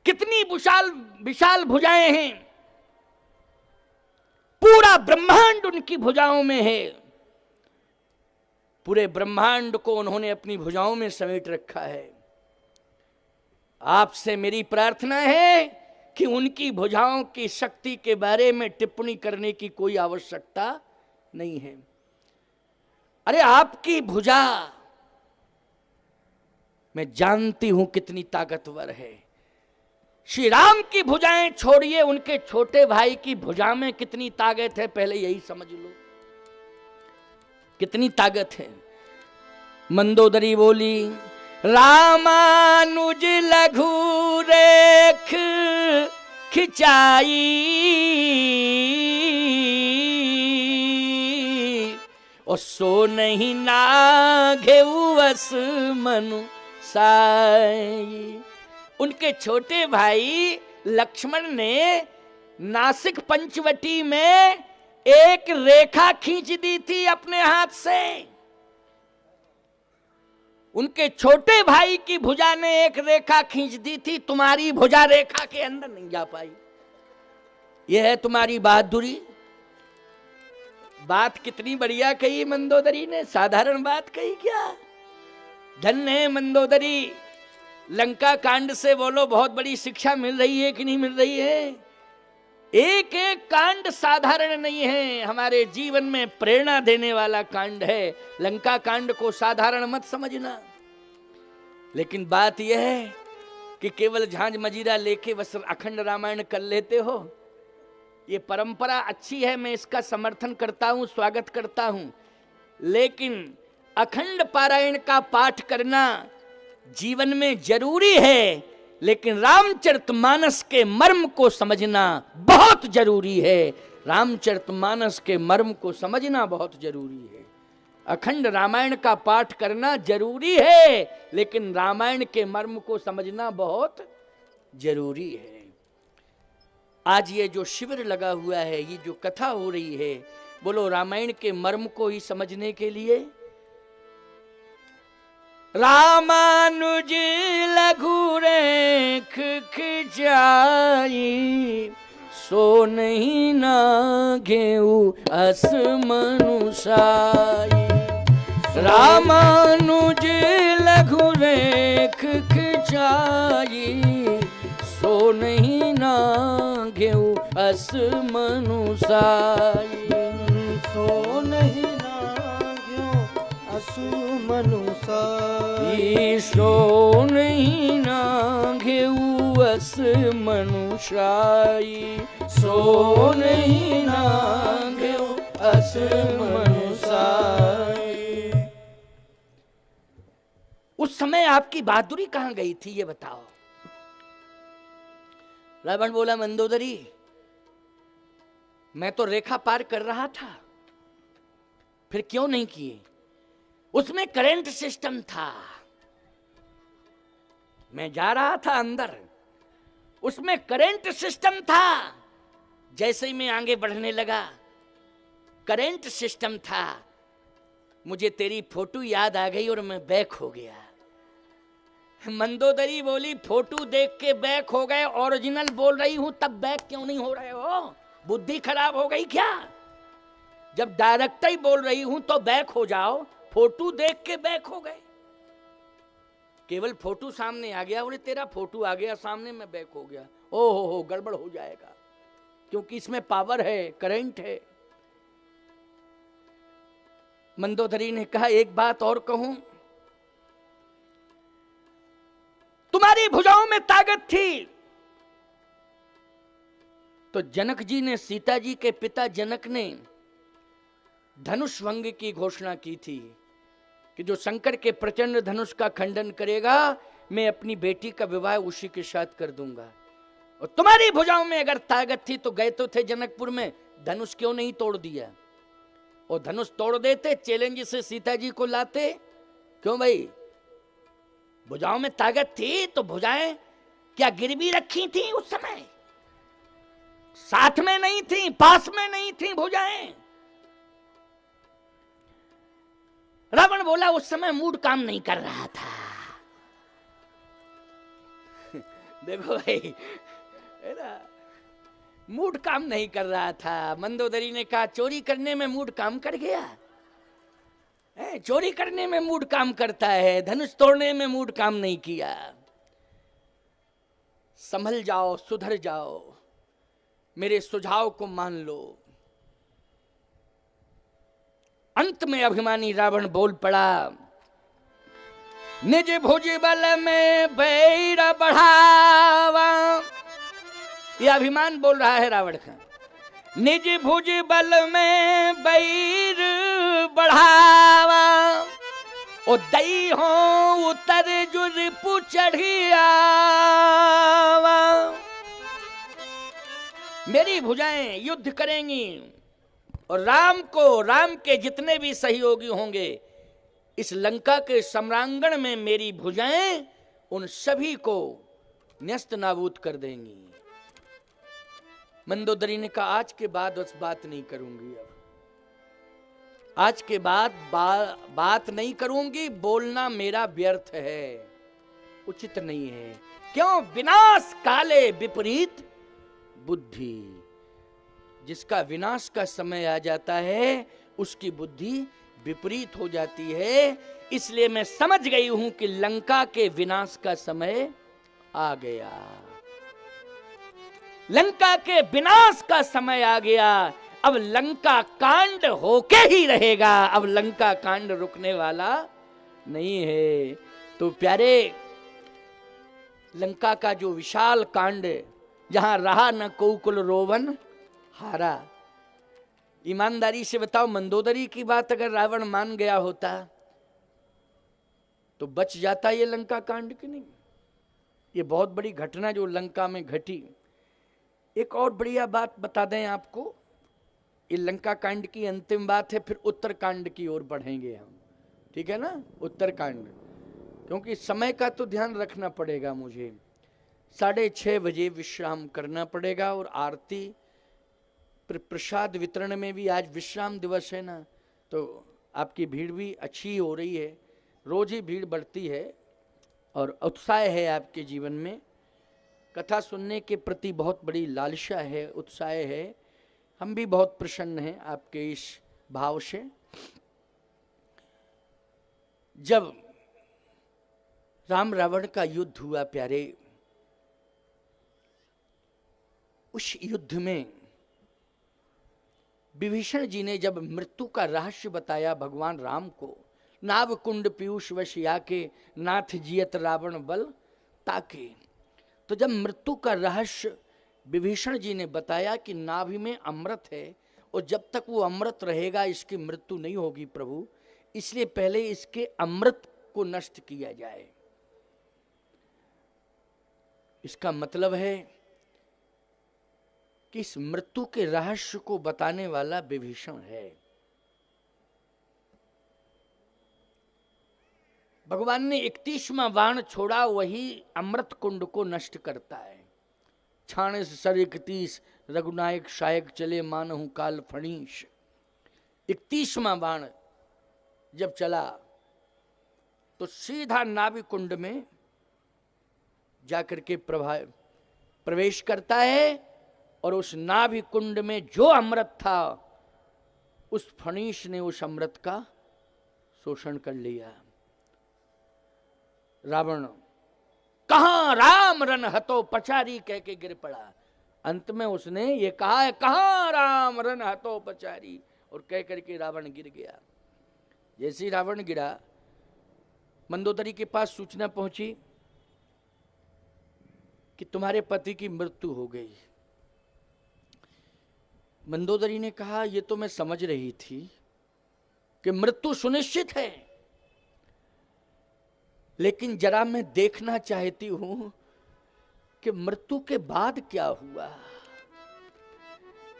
कितनी विशाल विशाल भुजाएं हैं, पूरा ब्रह्मांड उनकी भुजाओं में है। पूरे ब्रह्मांड को उन्होंने अपनी भुजाओं में समेट रखा है। आपसे मेरी प्रार्थना है कि उनकी भुजाओं की शक्ति के बारे में टिप्पणी करने की कोई आवश्यकता नहीं है। अरे आपकी भुजा मैं जानती हूं कितनी ताकतवर है। श्री राम की भुजाएं छोड़िए, उनके छोटे भाई की भुजा में कितनी ताकत है, पहले यही समझ लो कितनी ताकत है। मंदोदरी बोली, रामानुज लघु रेख खिंचाई, और सो नहीं नाघेउ अस मनु साई। उनके छोटे भाई लक्ष्मण ने नासिक पंचवटी में एक रेखा खींच दी थी अपने हाथ से। उनके छोटे भाई की भुजा ने एक रेखा खींच दी थी, तुम्हारी भुजा रेखा के अंदर नहीं जा पाई। यह है तुम्हारी बहादुरी। बात कितनी बढ़िया कही मंदोदरी ने, साधारण बात कही क्या। धन्य है मंदोदरी। लंका कांड से बोलो बहुत बड़ी शिक्षा मिल रही है कि नहीं मिल रही है। एक एक कांड साधारण नहीं है, हमारे जीवन में प्रेरणा देने वाला कांड है। लंका कांड को साधारण मत समझना। लेकिन बात यह है कि केवल झांझ मजीरा लेके बस अखंड रामायण कर लेते हो, ये परंपरा अच्छी है, मैं इसका समर्थन करता हूं, स्वागत करता हूं। लेकिन अखंड पारायण का पाठ करना जीवन में जरूरी है, लेकिन रामचरितमानस के मर्म को समझना बहुत जरूरी है। रामचरितमानस के मर्म को समझना बहुत जरूरी है। अखंड रामायण का पाठ करना जरूरी है, लेकिन रामायण के मर्म को समझना बहुत जरूरी है। आज ये जो शिविर लगा हुआ है, ये जो कथा हो रही है, बोलो रामायण के मर्म को ही समझने के लिए। रामानुज लघु रेख खिंचाई, सो नहीं नाघेउ अस मनु साई। रामानुज लघु रेख खिंचाई, सो नहीं नाघेउ अस मनु साई। सो नहीं नाघेउ असु मनु साई। सो नहीं नाघेउ अस मनु साई। सो नहीं नाघेउ अस मनु साई। उस समय आपकी बहादुरी कहां गई थी, ये बताओ। रावण बोला, मंदोदरी मैं तो रेखा पार कर रहा था, फिर क्यों नहीं किए। उसमें करंट सिस्टम था, मैं जा रहा था अंदर, उसमें करंट सिस्टम था। जैसे ही मैं आगे बढ़ने लगा, करंट सिस्टम था, मुझे तेरी फोटो याद आ गई और मैं बैक हो गया। मंदोदरी बोली, फोटो देख के बैक हो गए, ओरिजिनल बोल रही हूं तब बैक क्यों नहीं हो रहे हो, बुद्धि खराब हो गई क्या। जब डायरेक्टर ही बोल रही हूं तो बैक हो जाओ, फोटो देख के बैक हो गए। केवल फोटो सामने आ गया, बोले तेरा फोटो आ गया सामने, में बैक हो गया। ओ हो गड़बड़ हो जाएगा, क्योंकि इसमें पावर है, करंट है। मंदोदरी ने कहा, एक बात और कहूं, तुम्हारी भुजाओं में ताकत थी तो जनक जी ने, सीता जी के पिता जनक ने धनुष भंग की घोषणा की थी कि जो शंकर के प्रचंड धनुष का खंडन करेगा, मैं अपनी बेटी का विवाह उसी के साथ कर दूंगा। और तुम्हारी भुजाओं में अगर ताकत थी तो गए तो थे जनकपुर में, धनुष क्यों नहीं तोड़ दिया। और धनुष तोड़ देते, चैलेंज से सीता जी को लाते। क्यों भाई, भुजाओं में ताकत थी तो भुजाएं क्या गिरवी रखी थी उस समय, साथ में नहीं थी, पास में नहीं थी भुजाएं। रावण बोला, उस समय मूड काम नहीं कर रहा था। देखो भाई, है ना, मूड काम नहीं कर रहा था। मंदोदरी ने कहा चोरी करने में मूड काम कर गया है, चोरी करने में मूड काम करता है, धनुष तोड़ने में मूड काम नहीं किया। संभल जाओ, सुधर जाओ, मेरे सुझाव को मान लो। अंत में अभिमानी रावण बोल पड़ा, निज भुज बल में बैर बढ़ावा। यह अभिमान बोल रहा है रावण का। निज भुज बल में बैर बढ़ावा, ओ दई हो उतर जुर पुचढ़ियावा। मेरी भुजाएं युद्ध करेंगी और राम के जितने भी सहयोगी होंगे इस लंका के सम्रांगण में मेरी भुजाएं उन सभी को न्यस्त नाबूद कर देंगी। मंदोदरी ने कहा आज के बाद उस बात नहीं करूंगी, अब आज के बाद बात नहीं करूंगी, बोलना मेरा व्यर्थ है, उचित नहीं है। क्यों? विनाश काले विपरीत बुद्धि। जिसका विनाश का समय आ जाता है उसकी बुद्धि विपरीत हो जाती है। इसलिए मैं समझ गई हूं कि लंका के विनाश का समय आ गया, लंका के विनाश का समय आ गया। अब लंका कांड होके ही रहेगा, अब लंका कांड रुकने वाला नहीं है। तो प्यारे, लंका का जो विशाल कांड, जहां रहा न कोकुल रोवन हारा। ईमानदारी से बताओ, मंदोदरी की बात अगर रावण मान गया होता तो बच जाता ये लंका कांड कि नहीं? ये बहुत बड़ी घटना जो लंका में घटी। एक और बढ़िया बात बता दें आपको, ये लंका कांड की अंतिम बात है, फिर उत्तर कांड की ओर बढ़ेंगे हम, ठीक है ना? उत्तर कांड, क्योंकि समय का तो ध्यान रखना पड़ेगा मुझे। 6:30 बजे विश्राम करना पड़ेगा और आरती प्रसाद वितरण में भी आज विश्राम दिवस है ना, तो आपकी भीड़ भी अच्छी हो रही है, रोज ही भीड़ बढ़ती है और उत्साह है आपके जीवन में। कथा सुनने के प्रति बहुत बड़ी लालसा है, उत्साह है। हम भी बहुत प्रसन्न हैं आपके इस भाव से। जब राम रावण का युद्ध हुआ प्यारे, उस युद्ध में विभीषण जी ने जब मृत्यु का रहस्य बताया भगवान राम को, नाभ कुंड पीयूष वश याके नाथ जियत रावण बल ताके। तो जब मृत्यु का रहस्य विभीषण जी ने बताया कि नाभि में अमृत है और जब तक वो अमृत रहेगा इसकी मृत्यु नहीं होगी प्रभु, इसलिए पहले इसके अमृत को नष्ट किया जाए। इसका मतलब है कि इस मृत्यु के रहस्य को बताने वाला विभीषण है। भगवान ने 31वां बाण छोड़ा, वही अमृत कुंड को नष्ट करता है। छाणस सर 31 रघुनायक शायक चले मानहु काल फणीश। 31वां बाण जब चला तो सीधा नाभि कुंड में जाकर के प्रवेश करता है और उस नाभि कुंड में जो अमृत था उस फणीश ने उस अमृत का शोषण कर लिया। रावण कहां राम रन हतो पचारी कह के गिर पड़ा। अंत में उसने ये कहा है, कहां राम रन हतो पचारी, और कह करके रावण गिर गया। जैसे ही रावण गिरा, मंदोदरी के पास सूचना पहुंची कि तुम्हारे पति की मृत्यु हो गई। मंदोदरी ने कहा, ये तो मैं समझ रही थी कि मृत्यु सुनिश्चित है, लेकिन जरा मैं देखना चाहती हूं कि मृत्यु के बाद क्या हुआ।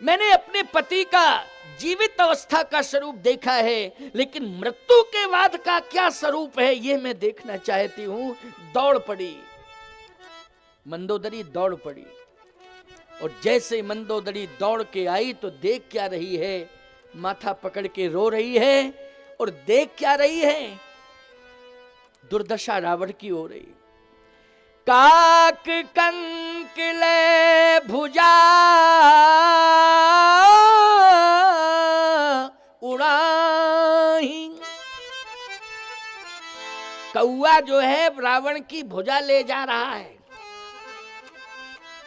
मैंने अपने पति का जीवित अवस्था का स्वरूप देखा है, लेकिन मृत्यु के बाद का क्या स्वरूप है ये मैं देखना चाहती हूं। दौड़ पड़ी मंदोदरी, दौड़ पड़ी, और जैसे मंदोदरी दौड़ के आई तो देख क्या रही है, माथा पकड़ के रो रही है, और देख क्या रही है, दुर्दशा रावण की हो रही। काक कंक ले भुजा उड़ाही। कौआ जो है रावण की भुजा ले जा रहा है।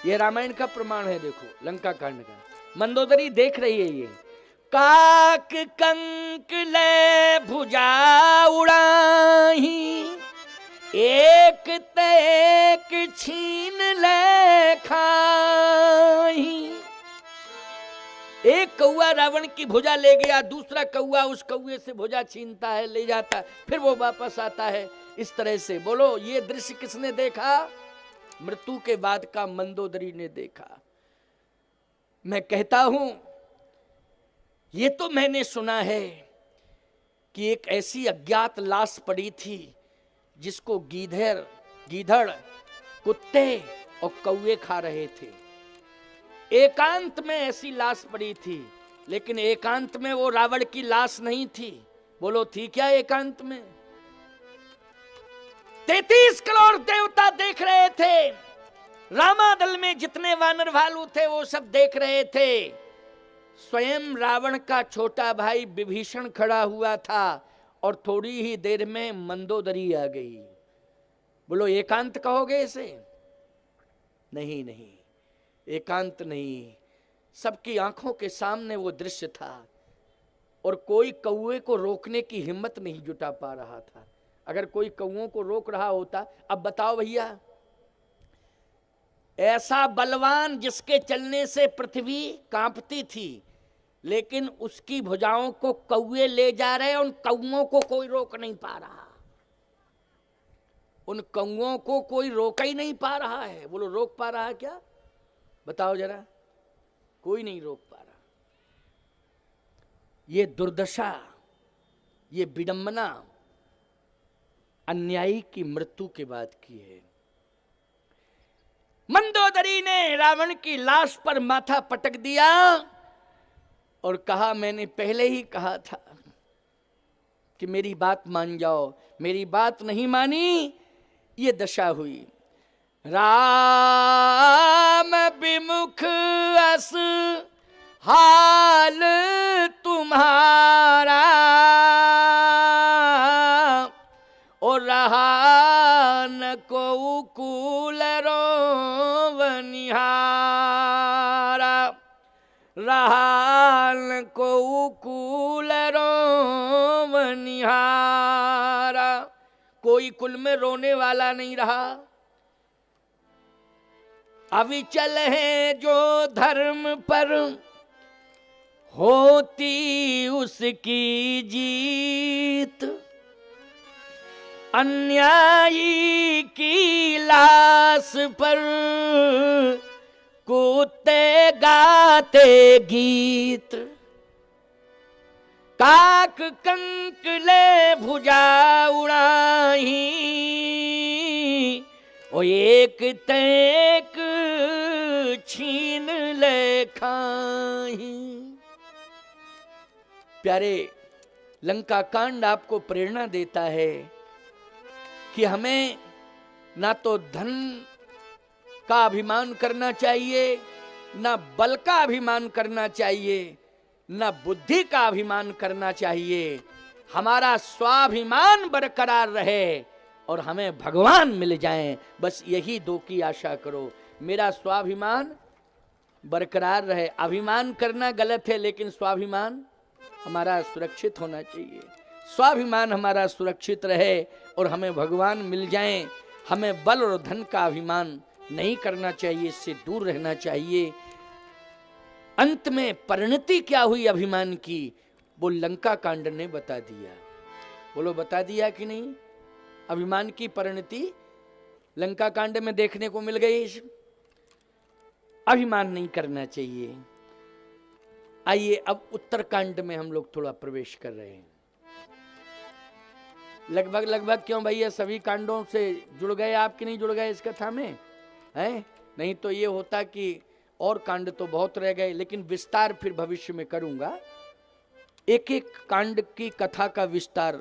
ये रामायण का प्रमाण है, देखो लंका कांड का। मंदोदरी देख रही है ये। काक कंक ले भुजा उड़ाही, एक तेक छीन ले खाही। एक कौआ रावण की भुजा ले गया, दूसरा कौआ उस कौए से भुजा छीनता है, ले जाता है, फिर वो वापस आता है। इस तरह से बोलो ये दृश्य किसने देखा? मृत्यु के बाद का मंदोदरी ने देखा। मैं कहता हूं ये तो मैंने सुना है कि एक ऐसी अज्ञात लाश पड़ी थी जिसको गीधड़ कुत्ते और कौवे खा रहे थे। एकांत में ऐसी लाश पड़ी थी, लेकिन एकांत में वो रावण की लाश नहीं थी। बोलो थी क्या एकांत में? 33 करोड़ देवता देख रहे थे। रामादल में जितने वानर भालू थे वो सब देख रहे थे। स्वयं रावण का छोटा भाई विभीषण खड़ा हुआ था और थोड़ी ही देर में मंदोदरी आ गई। बोलो एकांत कहोगे इसे? नहीं नहीं, एकांत नहीं। सबकी आंखों के सामने वो दृश्य था और कोई कौए को रोकने की हिम्मत नहीं जुटा पा रहा था। अगर कोई कौओं को रोक रहा होता, अब बताओ भैया, ऐसा बलवान जिसके चलने से पृथ्वी कांपती थी, लेकिन उसकी भुजाओं को कौए ले जा रहे, उन कौओं को कोई रोक नहीं पा रहा। उन कौओं को कोई रोक ही नहीं पा रहा है। बोलो रोक पा रहा है क्या? बताओ जरा, कोई नहीं रोक पा रहा। ये दुर्दशा, ये विडंबना अन्यायी की मृत्यु के बाद की है। मंदोदरी ने रावण की लाश पर माथा पटक दिया और कहा मैंने पहले ही कहा था कि मेरी बात मान जाओ। मेरी बात नहीं मानी, ये दशा हुई। राम विमुख अस हाल तुम्हारा, और रहा न को कूल रोवनिहारा, रहा न को कूल रोवनिहारा। कोई कुल में रोने वाला नहीं रहा। अविचल है जो धर्म पर होती उसकी जीत, अन्यायी की लाश पर कुत्ते गाते गीत। काक कंक ले भुजा उड़ाही, ओ एक तेक छीन ले खाही। प्यारे, लंका कांड आपको प्रेरणा देता है कि हमें ना तो धन का अभिमान करना चाहिए, ना बल का अभिमान करना चाहिए, ना बुद्धि का अभिमान करना चाहिए। हमारा स्वाभिमान बरकरार रहे और हमें भगवान मिल जाएं, बस यही दो की आशा करो। मेरा स्वाभिमान बरकरार रहे। अभिमान करना गलत है, लेकिन स्वाभिमान हमारा सुरक्षित होना चाहिए। स्वाभिमान हमारा सुरक्षित रहे और हमें भगवान मिल जाएं। हमें बल और धन का अभिमान नहीं करना चाहिए, इससे दूर रहना चाहिए। अंत में परिणति क्या हुई अभिमान की, वो लंका कांड ने बता दिया। बोलो बता दिया कि नहीं? अभिमान की परिणति लंका कांड में देखने को मिल गई। अभिमान नहीं करना चाहिए। आइए अब उत्तरकांड में हम लोग थोड़ा प्रवेश कर रहे हैं। लगभग क्यों भैया सभी कांडों से जुड़ गए आप कि नहीं जुड़ गए इस कथा में? हैं? नहीं तो ये होता कि और कांड तो बहुत रह गए, लेकिन विस्तार फिर भविष्य में करूंगा। एक एक कांड की कथा का विस्तार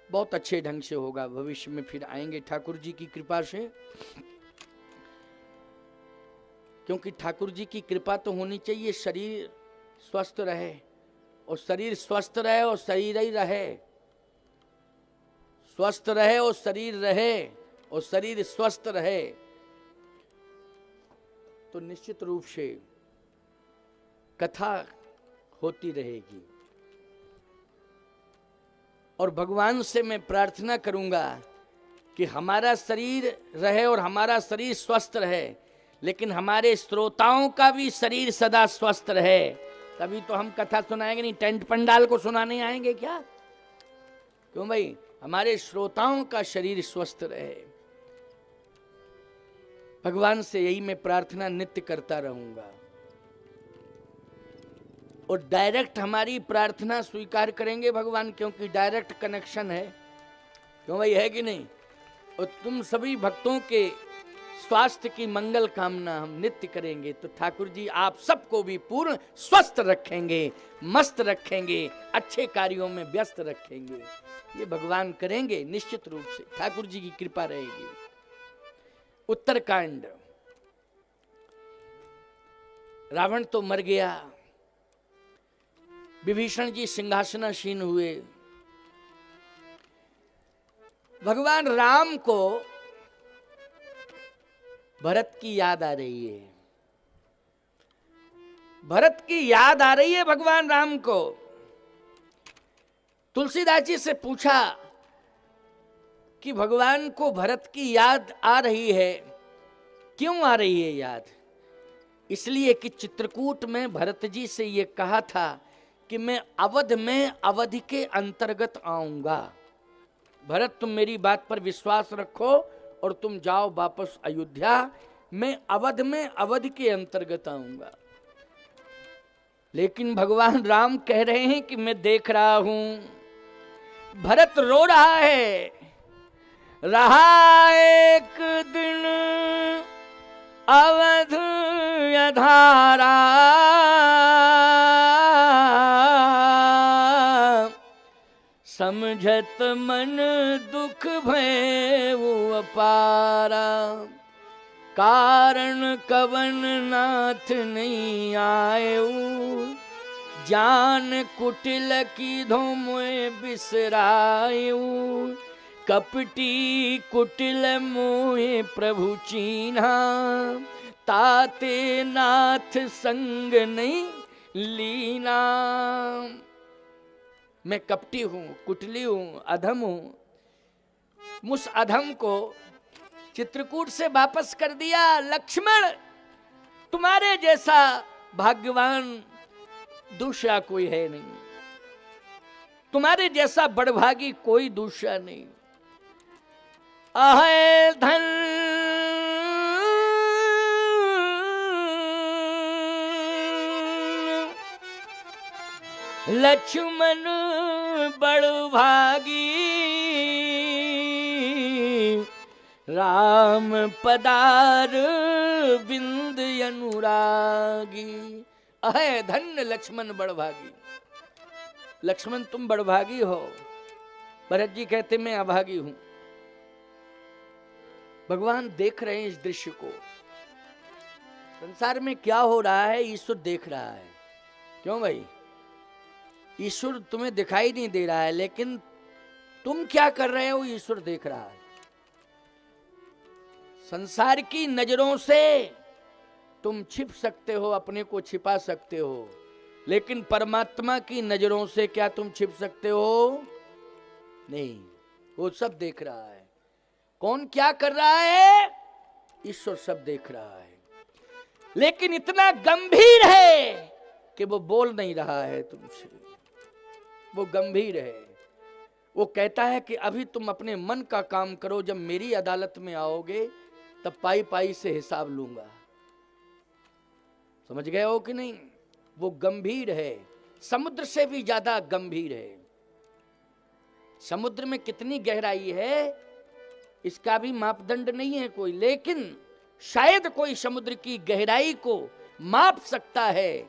बहुत अच्छे ढंग से होगा। भविष्य में फिर आएंगे ठाकुर जी की कृपा से, क्योंकि ठाकुर जी की कृपा तो होनी चाहिए, शरीर स्वस्थ रहे, और शरीर स्वस्थ रहे और शरीर ही रहे, स्वस्थ रहे और शरीर रहे, और शरीर स्वस्थ रहे, तो निश्चित रूप से कथा होती रहेगी। और भगवान से मैं प्रार्थना करूंगा कि हमारा शरीर रहे और हमारा शरीर स्वस्थ रहे, लेकिन हमारे श्रोताओं का भी शरीर सदा स्वस्थ रहे। तभी तो हम कथा सुनाएंगे, नहीं टेंट पंडाल को सुनाने आएंगे क्या? क्यों भाई? हमारे श्रोताओं का शरीर स्वस्थ रहे। भगवान से यही मैं प्रार्थना नित्य करता रहूंगा, और डायरेक्ट हमारी प्रार्थना स्वीकार करेंगे भगवान, क्योंकि डायरेक्ट कनेक्शन है। क्यों भाई, है कि नहीं? और तुम सभी भक्तों के स्वास्थ्य की मंगल कामना हम नित्य करेंगे, तो ठाकुर जी आप सबको भी पूर्ण स्वस्थ रखेंगे, मस्त रखेंगे, अच्छे कार्यों में व्यस्त रखेंगे। ये भगवान करेंगे निश्चित रूप से, ठाकुर जी की कृपा रहेगी। उत्तरकांड। रावण तो मर गया, विभीषण जी सिंहासनासीन हुए। भगवान राम को भरत की याद आ रही है, भरत की याद आ रही है भगवान राम को। तुलसीदास जी से पूछा कि भगवान को भरत की याद आ रही है, क्यों आ रही है याद? इसलिए कि चित्रकूट में भरत जी से ये कहा था कि मैं अवध में अवधि के अंतर्गत आऊंगा। भरत तुम मेरी बात पर विश्वास रखो और तुम जाओ वापस अयोध्या, मैं अवध में अवधि के अंतर्गत आऊंगा। लेकिन भगवान राम कह रहे हैं कि मैं देख रहा हूं भरत रो रहा है, रहा एक दिन अवध अधारा, समझत मन दुख भयउ अपारा, कारण कवन नाथ नहीं आयु, जान कुटिल की धोमोए बिसरायु, कपटी कुटिल मोहे प्रभु चीन्हा, ताते नाथ संग नहीं लीना। मैं कपटी हूं, कुटिली हूं, अधम हूं। उस अधम को चित्रकूट से वापस कर दिया। लक्ष्मण, तुम्हारे जैसा भाग्यवान दूसरा कोई है नहीं, तुम्हारे जैसा बड़भागी कोई दूसरा नहीं। आहे धन लक्ष्मण बड़भागी, राम पदार बिंद अनुरागी। अहे धन्य लक्ष्मण बड़भागी। लक्ष्मण तुम बड़भागी हो। भरत जी कहते मैं अभागी हूं। भगवान देख रहे हैं इस दृश्य को। संसार में क्या हो रहा है ईश्वर देख रहा है। क्यों भाई? ईश्वर तुम्हें दिखाई नहीं दे रहा है, लेकिन तुम क्या कर रहे हो ईश्वर देख रहा है। संसार की नजरों से तुम छिप सकते हो, अपने को छिपा सकते हो, लेकिन परमात्मा की नजरों से क्या तुम छिप सकते हो? नहीं, वो सब देख रहा है। कौन क्या कर रहा है? ईश्वर सब देख रहा है, लेकिन इतना गंभीर है कि वो बोल नहीं रहा है तुमसे। वो गंभीर है। वो कहता है कि अभी तुम अपने मन का काम करो, जब मेरी अदालत में आओगे तब पाई पाई से हिसाब लूंगा। समझ गए हो कि नहीं? वो गंभीर है, समुद्र से भी ज्यादा गंभीर है। समुद्र में कितनी गहराई है इसका भी मापदंड नहीं है कोई, लेकिन शायद कोई समुद्र की गहराई को माप सकता है,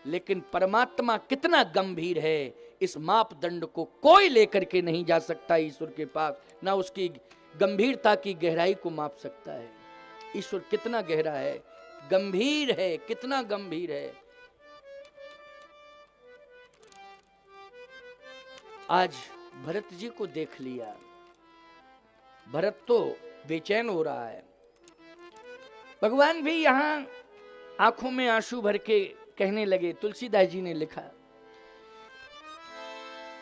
लेकिन परमात्मा कितना गंभीर है इस मापदंड को कोई लेकर के नहीं जा सकता ईश्वर के पास, ना उसकी गंभीरता की गहराई को माप सकता है। ईश्वर कितना गहरा है, गंभीर है, कितना गंभीर है। आज भरत जी को देख लिया, भरत तो बेचैन हो रहा है। भगवान भी यहां आंखों में आंसू भर के कहने लगे। तुलसीदास जी ने लिखा,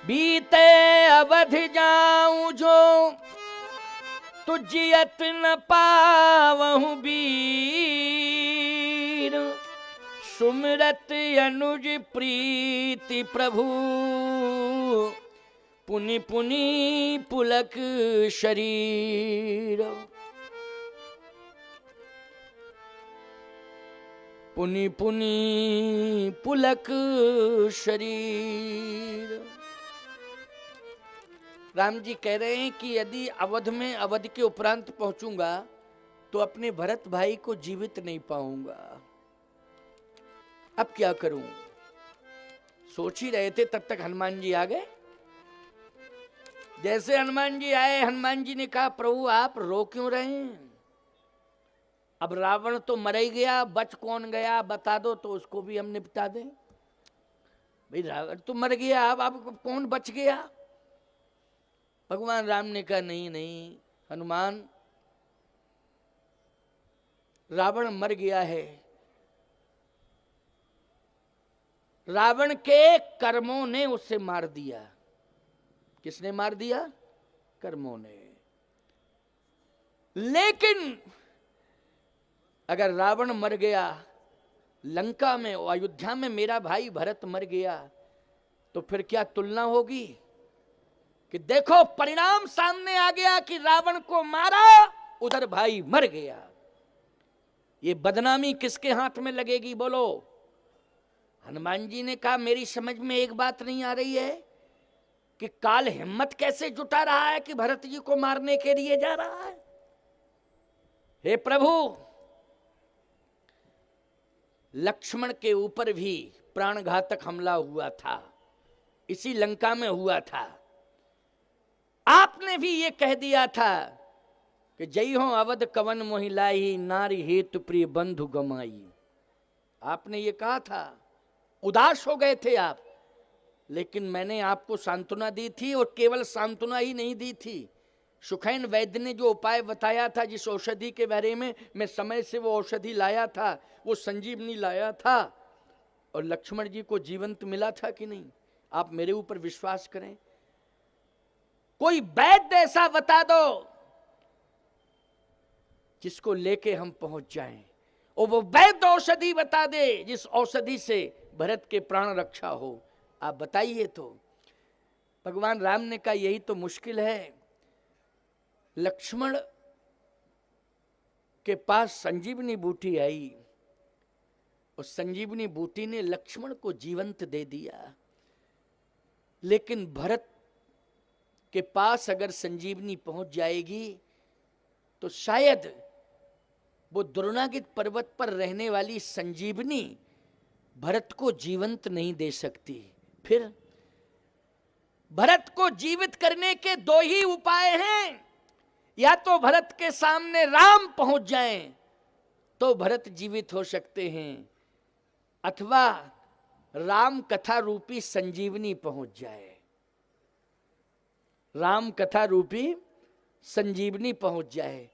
बीते अवध जाऊं जो तुझियत न पावहु वीर, सुमिरत अनुज प्रीति प्रभु, पुनि पुनि पुलक शरीर। पुनि पुनि पुलक शरीर। राम जी कह रहे हैं कि यदि अवध में, अवध के उपरांत पहुंचूंगा तो अपने भरत भाई को जीवित नहीं पाऊंगा। अब क्या करूं? सोच ही रहे थे, तब तक हनुमान जी आ गए। जैसे हनुमान जी आए, हनुमान जी ने कहा, प्रभु आप रो क्यों रहे हैं? अब रावण तो मर ही गया, बच कौन गया बता दो तो उसको भी हम निपटा दें। भाई रावण तो मर गया, अब कौन बच गया? भगवान राम ने कहा, नहीं नहीं हनुमान, रावण मर गया है। रावण के कर्मों ने उसे मार दिया। किसने मार दिया? कर्मों ने। लेकिन अगर रावण मर गया, लंका में, अयोध्या में मेरा भाई भरत मर गया, तो फिर क्या तुलना होगी? कि देखो परिणाम सामने आ गया कि रावण को मारा, उधर भाई मर गया। ये बदनामी किसके हाथ में लगेगी बोलो? हनुमान जी ने कहा, मेरी समझ में एक बात नहीं आ रही है कि काल हिम्मत कैसे जुटा रहा है कि भरत जी को मारने के लिए जा रहा है। हे प्रभु, लक्ष्मण के ऊपर भी प्राणघातक हमला हुआ था, इसी लंका में हुआ था। आपने भी ये कह दिया था कि जय हो अवध कवन मोहि लाही, नारी हेतु प्रिय बंधु गमाई। आपने ये कहा था, उदास हो गए थे आप, लेकिन मैंने आपको सांत्वना दी थी, और केवल सांत्वना ही नहीं दी थी। सुखैन वैद्य ने जो उपाय बताया था, जिस औषधि के बारे में मैं समय से वो औषधि लाया था, वो संजीवनी लाया था, और लक्ष्मण जी को जीवंत मिला था कि नहीं? आप मेरे ऊपर विश्वास करें, कोई वैद्य ऐसा बता दो जिसको लेके हम पहुंच जाएं, और वो वैद्य औषधि बता दे जिस औषधि से भरत के प्राण रक्षा हो। आप बताइए। तो भगवान राम ने कहा, यही तो मुश्किल है। लक्ष्मण के पास संजीवनी बूटी आई, और संजीवनी बूटी ने लक्ष्मण को जीवंत दे दिया। लेकिन भरत के पास अगर संजीवनी पहुंच जाएगी तो शायद वो दुर्नागित पर्वत पर रहने वाली संजीवनी भरत को जीवंत नहीं दे सकती। फिर भरत को जीवित करने के दो ही उपाय हैं, या तो भरत के सामने राम पहुंच जाएं तो भरत जीवित हो सकते हैं, अथवा राम कथा रूपी संजीवनी पहुंच जाए। राम कथा रूपी संजीवनी पहुंच जाए।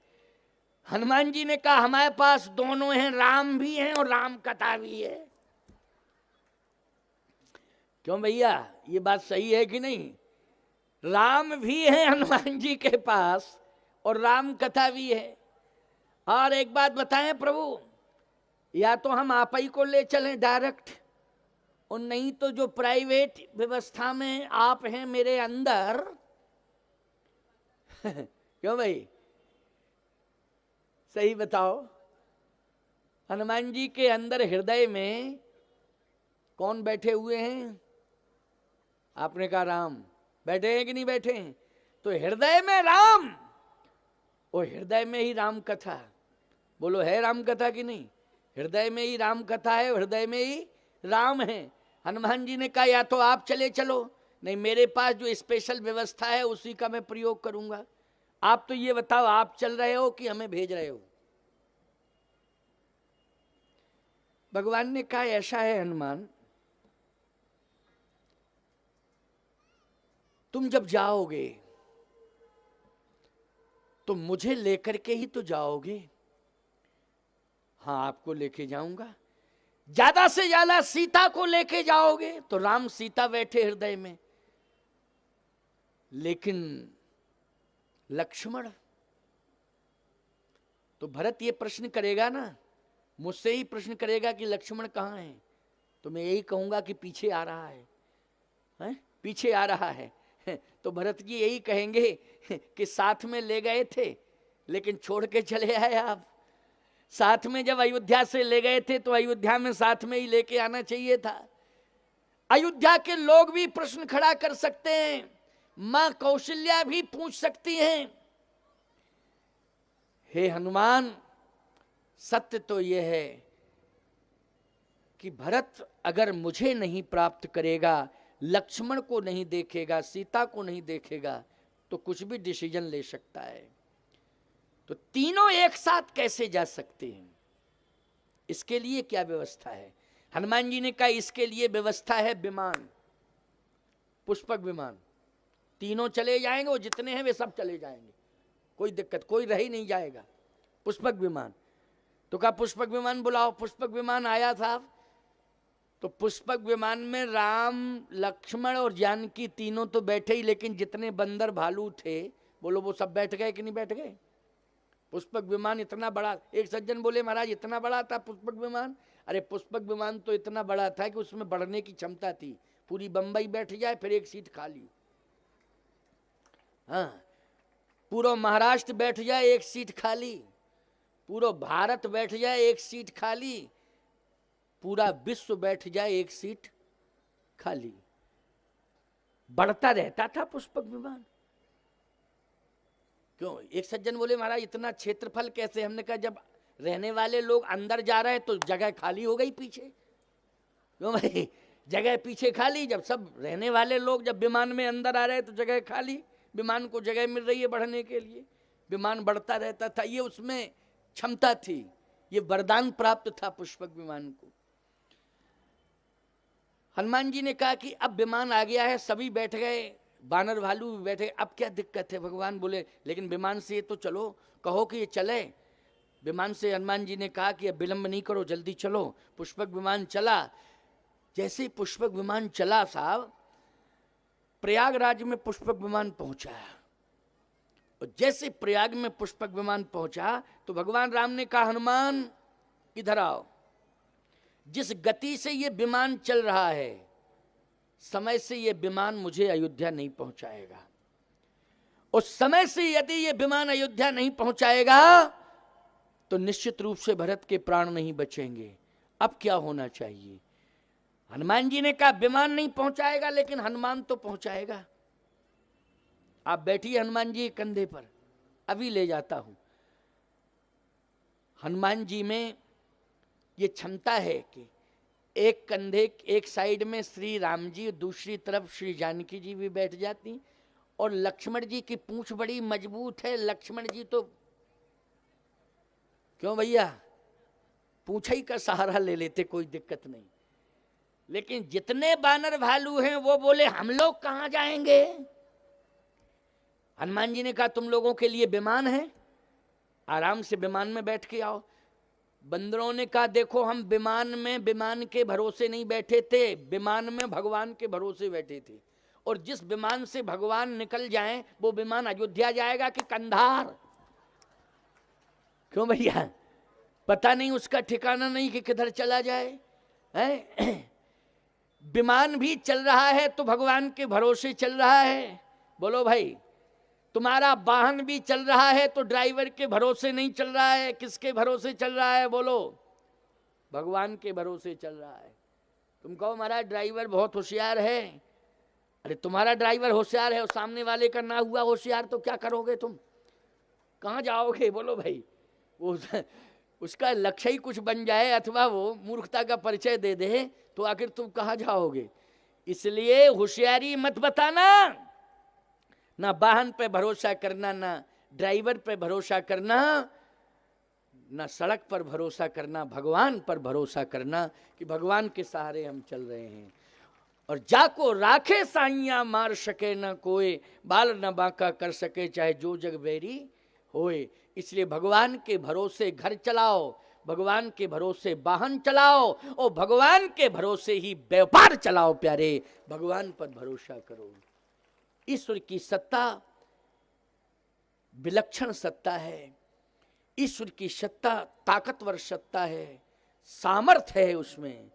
हनुमान जी ने कहा, हमारे पास दोनों हैं, राम भी हैं और राम कथा भी है। क्यों भैया, ये बात सही है कि नहीं? राम भी है हनुमान जी के पास, और राम कथा भी है। और एक बात बताएं प्रभु, या तो हम आप ही को ले चलें डायरेक्ट, और नहीं तो जो प्राइवेट व्यवस्था में आप हैं मेरे अंदर क्यों भाई, सही बताओ, हनुमान जी के अंदर हृदय में कौन बैठे हुए हैं? आपने कहा राम। बैठे हैं कि नहीं बैठे हैं? तो हृदय में राम, और हृदय में ही राम कथा। बोलो, है राम कथा कि नहीं? हृदय में ही राम कथा है, हृदय में ही राम है। हनुमान जी ने कहा, या तो आप चले चलो, नहीं, मेरे पास जो स्पेशल व्यवस्था है उसी का मैं प्रयोग करूंगा। आप तो ये बताओ, आप चल रहे हो कि हमें भेज रहे हो? भगवान ने कहा ऐसा है हनुमान, तुम जब जाओगे तो मुझे लेकर के ही तो जाओगे। हाँ, आपको लेके जाऊंगा। ज्यादा से ज्यादा सीता को लेके जाओगे तो राम सीता बैठे हृदय में, लेकिन लक्ष्मण? तो भरत ये प्रश्न करेगा ना, मुझसे ही प्रश्न करेगा कि लक्ष्मण कहाँ है, तो मैं यही कहूंगा कि पीछे आ रहा है, पीछे आ रहा है। तो भरत जी यही कहेंगे कि साथ में ले गए थे लेकिन छोड़ के चले आए आप। साथ में जब अयोध्या से ले गए थे तो अयोध्या में साथ में ही लेके आना चाहिए था। अयोध्या के लोग भी प्रश्न खड़ा कर सकते हैं, मां कौशल्या भी पूछ सकती हैं, हे हनुमान, सत्य तो यह है कि भरत अगर मुझे नहीं प्राप्त करेगा, लक्ष्मण को नहीं देखेगा, सीता को नहीं देखेगा, तो कुछ भी डिसीजन ले सकता है। तो तीनों एक साथ कैसे जा सकते हैं, इसके लिए क्या व्यवस्था है? हनुमान जी ने कहा इसके लिए व्यवस्था है विमान, पुष्पक विमान। तीनों चले जाएंगे, वो जितने हैं वे सब चले जाएंगे, कोई दिक्कत, कोई रह ही नहीं जाएगा। पुष्पक विमान। तो कहा पुष्पक विमान बुलाओ। पुष्पक विमान आया साहब, तो पुष्पक विमान में राम, लक्ष्मण और जानकी तीनों तो बैठे ही, लेकिन जितने बंदर भालू थे, बोलो वो सब बैठ गए कि नहीं बैठ गए? पुष्पक विमान इतना बड़ा, एक सज्जन बोले महाराज इतना बड़ा था पुष्पक विमान। अरे पुष्पक विमान तो इतना बड़ा था कि उसमें बढ़ने की क्षमता थी, पूरी बंबई बैठ जाए फिर एक सीट खाली। हाँ, पूरा महाराष्ट्र बैठ जाए एक सीट खाली, पूरा भारत बैठ जाए एक सीट खाली, पूरा विश्व बैठ जाए एक सीट खाली। बढ़ता रहता था पुष्पक विमान। क्यों? एक सज्जन बोले महाराज इतना क्षेत्रफल कैसे? हमने कहा जब रहने वाले लोग अंदर जा रहे हैं तो जगह खाली हो गई पीछे। क्यों भाई? जगह पीछे खाली, जब सब रहने वाले लोग जब विमान में अंदर आ रहे हैं तो जगह खाली, विमान को जगह मिल रही है बढ़ने के लिए, विमान बढ़ता रहता था। ये उसमें क्षमता थी, ये वरदान प्राप्त था पुष्पक विमान को। हनुमान जी ने कहा कि अब विमान आ गया है, सभी बैठ गए, बानर भालू भी बैठे, अब क्या दिक्कत है? भगवान बोले लेकिन विमान से तो चलो, कहो कि ये चले। विमान से हनुमान जी ने कहा कि अब विलंब नहीं करो, जल्दी चलो। पुष्पक विमान चला। जैसे पुष्पक विमान चला साहब, प्रयागराज में पुष्पक विमान पहुंचा, और जैसे प्रयाग में पुष्पक विमान पहुंचा तो भगवान राम ने कहा हनुमान इधर आओ। जिस गति से ये विमान चल रहा है, समय से ये विमान मुझे अयोध्या नहीं पहुंचाएगा। उस समय से यदि ये विमान अयोध्या नहीं पहुंचाएगा तो निश्चित रूप से भरत के प्राण नहीं बचेंगे। अब क्या होना चाहिए? हनुमान जी ने कहा विमान नहीं पहुंचाएगा लेकिन हनुमान तो पहुंचाएगा। आप बैठिए हनुमान जी के कंधे पर, अभी ले जाता हूं। हनुमान जी में ये क्षमता है कि एक कंधे, एक साइड में श्री राम जी, दूसरी तरफ श्री जानकी जी भी बैठ जाती, और लक्ष्मण जी की पूंछ बड़ी मजबूत है। लक्ष्मण जी तो क्यों भैया पूंछ ही का सहारा ले लेते, कोई दिक्कत नहीं। लेकिन जितने बानर भालू हैं वो बोले हम लोग कहां जाएंगे? हनुमान जी ने कहा तुम लोगों के लिए विमान है, आराम से विमान में बैठ के आओ। बंदरों ने कहा देखो हम विमान में विमान के भरोसे नहीं बैठे थे, विमान में भगवान के भरोसे बैठे थे, और जिस विमान से भगवान निकल जाएं वो विमान अयोध्या जाएगा कि कंधार? क्यों भैया? पता नहीं, उसका ठिकाना नहीं कि किधर चला जाए है? विमान भी चल रहा है तो भगवान के भरोसे चल रहा है। बोलो भाई, तुम्हारा वाहन भी चल रहा है तो ड्राइवर के भरोसे नहीं चल रहा है, किसके भरोसे चल रहा है? बोलो, भगवान के भरोसे चल रहा है। तुम कहो महाराज ड्राइवर बहुत होशियार है, अरे तुम्हारा ड्राइवर होशियार है और सामने वाले का ना हुआ होशियार तो क्या करोगे? तुम कहाँ जाओगे? बोलो भाई, वो उसका लक्ष्य ही कुछ बन जाए अथवा वो मूर्खता का परिचय दे दे तो आखिर तुम कहाँ जाओगे? इसलिए होशियारी मत बताना, ना वाहन पे भरोसा करना, ना ड्राइवर पे भरोसा करना, ना सड़क पर भरोसा करना, भगवान पर भरोसा करना कि भगवान के सहारे हम चल रहे हैं। और जाको राखे साइया मार सके न कोई, बाल न बांका कर सके चाहे जो जग बैरी होए। इसलिए भगवान के भरोसे घर चलाओ, भगवान के भरोसे वाहन चलाओ और भगवान के भरोसे ही व्यापार चलाओ प्यारे। भगवान पर भरोसा करो। ईश्वर की सत्ता विलक्षण सत्ता है, ईश्वर की सत्ता ताकतवर सत्ता है, सामर्थ्य है उसमें।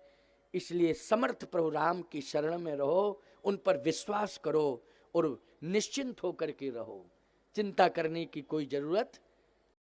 इसलिए समर्थ प्रभु राम की शरण में रहो, उन पर विश्वास करो और निश्चिंत होकर के रहो। चिंता करने की कोई जरूरत